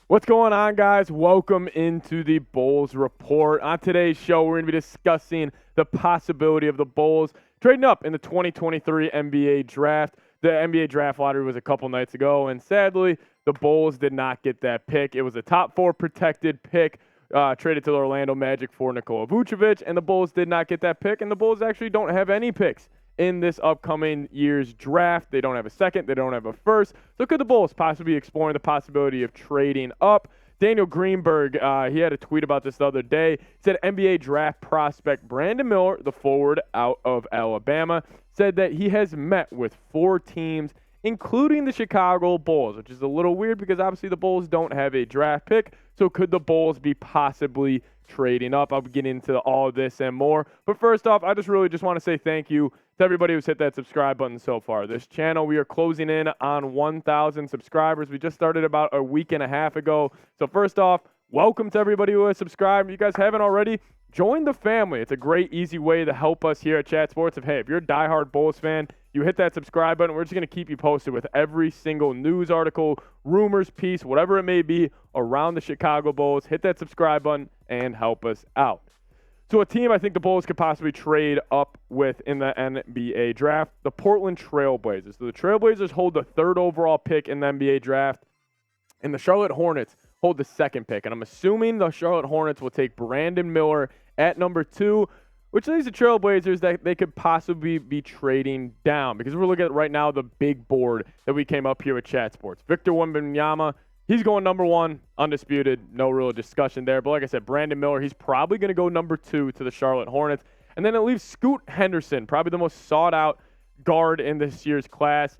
What's going on, guys? Welcome into the Bulls Report. On today's show, we're going to be discussing the possibility of the Bulls trading up in the 2023 NBA Draft. The NBA Draft lottery was a couple nights ago, and sadly, the Bulls did not get that pick. It was a top 4 protected pick traded to the Orlando Magic for Nikola Vucevic, and the Bulls did not get that pick, and the Bulls actually don't have any picks in this upcoming year's draft. They don't have a second. They don't have a first. So could the Bulls possibly be exploring the possibility of trading up? Daniel Greenberg, he had a tweet about this the other day. He said NBA draft prospect Brandon Miller, the forward out of Alabama, said that he has met with 4 teams, including the Chicago Bulls, which is a little weird because obviously the Bulls don't have a draft pick. So could the Bulls be possibly trading up? I'll be getting into all of this and more. But first off, I just want to say thank you to everybody who's hit that subscribe button so far. This channel, we are closing in on 1,000 subscribers. We just started about a week and a half ago. So first off, welcome to everybody who has subscribed. If you guys haven't already, join the family. It's a great, easy way to help us here at Chat Sports. If you're a diehard Bulls fan, you hit that subscribe button. We're just going to keep you posted with every single news article, rumors, piece, whatever it may be around the Chicago Bulls. Hit that subscribe button and help us out. So a team I think the Bulls could possibly trade up with in the NBA draft, the Portland Trail Blazers. So the Trail Blazers hold the 3rd overall pick in the NBA draft, and the Charlotte Hornets hold the 2nd pick. And I'm assuming the Charlotte Hornets will take Brandon Miller at number 2, which leaves the Trail Blazers that they could possibly be trading down, because we're looking at right now the big board that we came up here with Chat Sports. Victor Wembanyama, he's going number 1, undisputed, no real discussion there. But like I said, Brandon Miller, he's probably going to go number 2 to the Charlotte Hornets. And then it leaves Scoot Henderson, probably the most sought-out guard in this year's class.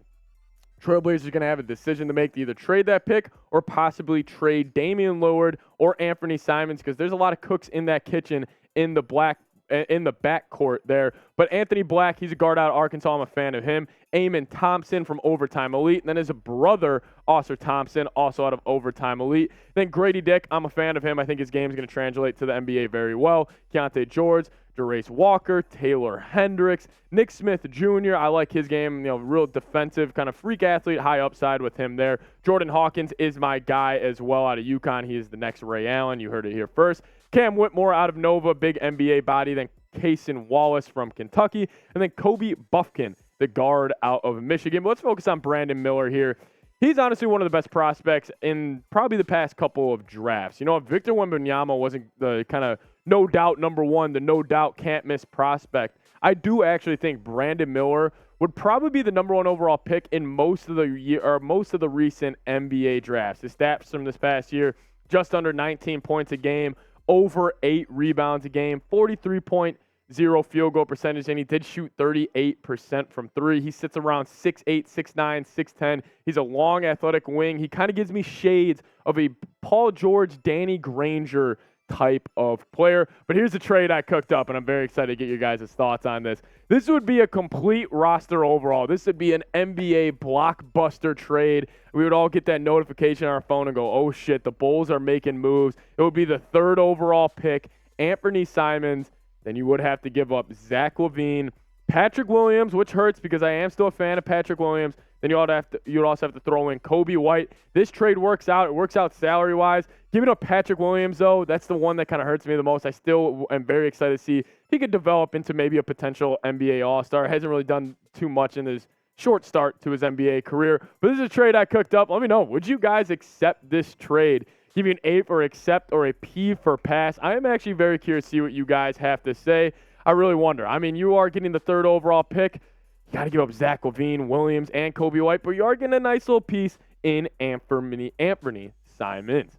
Trailblazers are going to have a decision to make to either trade that pick or possibly trade Damian Lillard or Anfernee Simons, because there's a lot of cooks in that kitchen in the backcourt there. But Anthony Black, he's a guard out of Arkansas. I'm a fan of him. Eamon Thompson from Overtime Elite. And then his brother, Oscar Thompson, also out of Overtime Elite. Then Grady Dick, I'm a fan of him. I think his game is going to translate to the NBA very well. Keontae George, DeRozan Walker, Taylor Hendricks, Nick Smith Jr. I like his game, real defensive, kind of freak athlete, high upside with him there. Jordan Hawkins is my guy as well out of UConn. He is the next Ray Allen. You heard it here first. Cam Whitmore out of Nova, big NBA body. Then Cason Wallace from Kentucky. And then Coby Buffkin, the guard out of Michigan. But let's focus on Brandon Miller here. He's honestly one of the best prospects in probably the past couple of drafts. If Victor Wembanyama wasn't the kind of no doubt number 1, the no doubt can't miss prospect, I do actually think Brandon Miller would probably be the number 1 overall pick in most of the recent NBA drafts. His stats from this past year, just under 19 points a game, over 8 rebounds a game, 43.0 field goal percentage, and he did shoot 38% from 3. He sits around 6'8", 6'9", 6'10". He's a long, athletic wing. He kind of gives me shades of a Paul George, Danny Granger type of player. But here's the trade I cooked up, and I'm very excited to get your guys' thoughts on this. This would be a complete roster overall. This would be an NBA blockbuster trade. We would all get that notification on our phone and go, oh shit, the Bulls are making moves. It would be the 3rd overall pick, Anfernee Simons. Then you would have to give up Zach LaVine, Patrick Williams, which hurts because I am still a fan of Patrick Williams. Then you'd also have to throw in Coby White. This trade works out. It works out salary-wise. Giving up Patrick Williams, though, that's the one that kind of hurts me the most. I still am very excited to see if he could develop into maybe a potential NBA All-Star. Hasn't really done too much in his short start to his NBA career. But this is a trade I cooked up. Let me know. Would you guys accept this trade? Give you an A for accept or a P for pass? I am actually very curious to see what you guys have to say. I really wonder. You are getting the 3rd overall pick. You got to give up Zach LaVine, Williams, and Coby White, but you are getting a nice little piece in Anfernee Simons.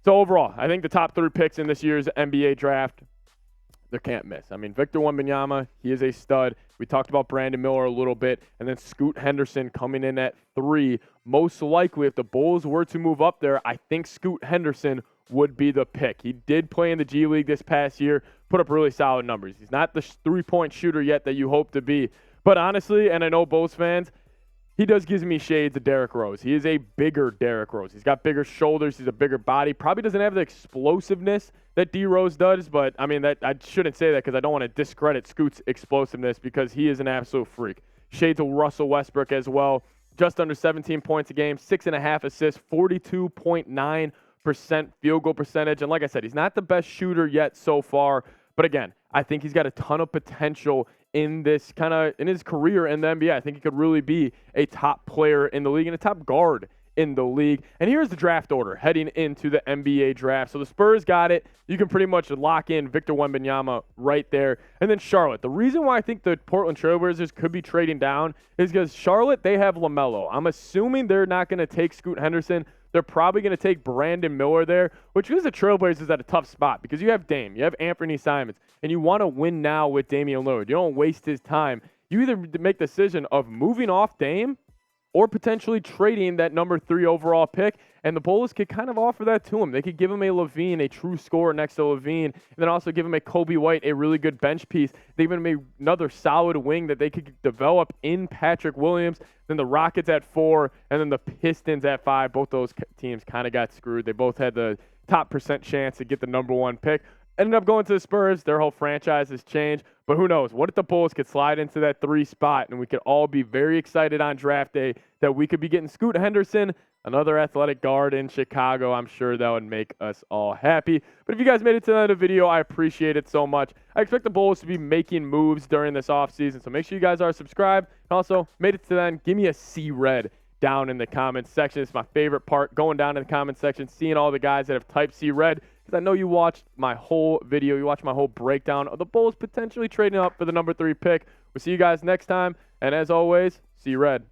So overall, I think the top 3 picks in this year's NBA draft, they can't miss. Victor Wembanyama, he is a stud. We talked about Brandon Miller a little bit, and then Scoot Henderson coming in at 3. Most likely, if the Bulls were to move up there, I think Scoot Henderson would be the pick. He did play in the G League this past year, put up really solid numbers. He's not the 3-point shooter yet that you hope to be. But honestly, and I know Bulls fans, he does give me shades of Derrick Rose. He is a bigger Derrick Rose. He's got bigger shoulders. He's a bigger body. Probably doesn't have the explosiveness that D Rose does, but that I shouldn't say that because I don't want to discredit Scoot's explosiveness because he is an absolute freak. Shades of Russell Westbrook as well. Just under 17 points a game, 6.5 assists, 42.9 field goal percentage. And like I said, he's not the best shooter yet so far. But again, I think he's got a ton of potential in his career in the NBA. I think he could really be a top player in the league and a top guard in the league. And here's the draft order heading into the NBA draft. So the Spurs got it. You can pretty much lock in Victor Wembanyama right there. And then Charlotte. The reason why I think the Portland Trailblazers could be trading down is because Charlotte, they have LaMelo. I'm assuming they're not going to take Scoot Henderson. They're probably going to take Brandon Miller there, which gives the Trailblazers at a tough spot because you have Dame, you have Anfernee Simons, and you want to win now with Damian Lillard. You don't waste his time. You either make the decision of moving off Dame or potentially trading that number 3 overall pick, and the Bulls could kind of offer that to him. They could give him a LaVine, a true scorer next to LaVine, and then also give him a Coby White, a really good bench piece. They give him another solid wing that they could develop in Patrick Williams. Then the Rockets at 4, and then the Pistons at 5. Both those teams kind of got screwed. They both had the top % chance to get the number 1 pick. Ended up going to the Spurs. Their whole franchise has changed. But who knows? What if the Bulls could slide into that 3 spot and we could all be very excited on draft day that we could be getting Scoot Henderson, another athletic guard in Chicago. I'm sure that would make us all happy. But if you guys made it to the end of the video, I appreciate it so much. I expect the Bulls to be making moves during this offseason, so make sure you guys are subscribed. And also, made it to the end, give me a C-Red down in the comments section. It's my favorite part, going down in the comments section, seeing all the guys that have typed C-Red. Because I know you watched my whole video, you watched my whole breakdown of the Bulls potentially trading up for the number 3 pick. We'll see you guys next time. And as always, C-Red.